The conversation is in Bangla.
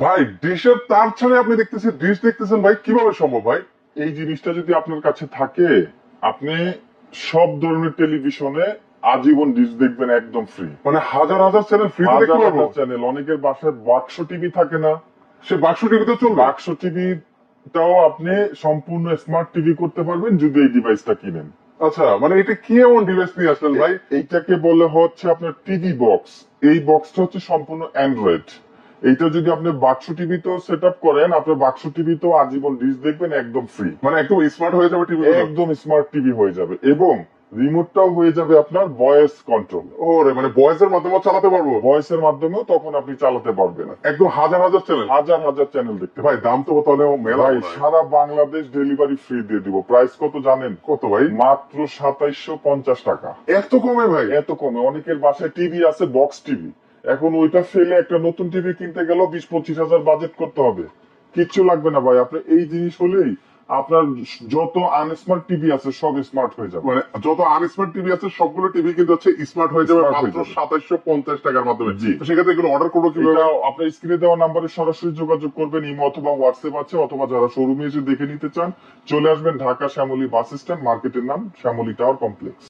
ভাই ডিশের তার ছাড়া আপনি দেখতেছেন ডিশ দেখতেছেন ভাই, কিভাবে সম্ভব ভাই? এই জিনিসটা যদি আপনার কাছে থাকে, আপনি সব ধরনের টেলিভিশনে আজীবন ডিশ দেখবেন একদম ফ্রি। মানে হাজার হাজার চ্যানেল ফ্রি দেখতে পারবো? চ্যানেল, অনেকের বাসায় বাক্স টিভি থাকে না, সে বাক্স টিভিতে চলবে? বাক্স টিভিটাও আপনি সম্পূর্ণ স্মার্ট টিভি করতে পারবেন যদি এই ডিভাইসটা কিনেন। আচ্ছা, মানে এটা কি এমন ডিভাইস নিয়ে আসলেন ভাই? এইটাকে বলে হচ্ছে আপনার টিভি বক্স। এই বক্সটা হচ্ছে সম্পূর্ণ অ্যান্ড্রয়েড। এইটা যদি আপনি বাক্স টিভিতেও সেট আপ করেন, আপনার বাক্স টিভিতেও আজীবন ডিশ দেখবেন একদম ফ্রি। মানে একদম স্মার্ট হয়ে যাবে টিভি? একদম স্মার্ট টিভি হয়ে যাবে, এবং রিমোটটাও হয়ে যাবে আপনার ভয়েস কন্ট্রোল। ওরে, মানে ভয়েসের মাধ্যমে চালাতে পারবো? ভয়েসের মাধ্যমেও তখন আপনি চালাতে পারবেন। একদম হাজার হাজার চ্যানেল? হাজার হাজার চ্যানেল দেখতে ভাই দাম তো তাহলে মেলা। ভাই সারা বাংলাদেশ ডেলিভারি ফ্রি দিয়ে দিব। প্রাইস কত জানেন? কত ভাই? মাত্র 2750 টাকা। এত কমে ভাই? এত কমে। অনেকের বাসায় টিভি আছে, বক্স টিভি, এখন ওইটা ফেলে একটা নতুন টিভি কিনতে গেলেও 20-25 হাজার বাজেট করতে হবে। কিচ্ছু লাগবে না ভাই, আপনার এই জিনিস হলেই আপনার যত আনস্মার্ট টিভি আছে সব স্মার্ট হয়ে যাবে। মানে যত আনস্মার্ট টিভি আছে সবগুলো টিভি কিন্তু হচ্ছে স্মার্ট হয়ে যাবে Smart হয়ে মাত্র যাবে। 2750 টাকার মাধ্যমে। জি। তো সেক্ষেত্রে এগুলো অর্ডার করবো কিভাবে? এটা আপনার স্ক্রিনে দেওয়া নাম্বারে সরাসরি যোগাযোগ করবেন, ইমো অথবা হোয়াটসঅ্যাপ আছে, অথবা যারা শোরুমে এসে দেখে নিতে চান চলে আসবেন ঢাকা শ্যামলী বাস স্ট্যান্ড, মার্কেটের নাম শ্যামলী টাওয়ার কমপ্লেক্স।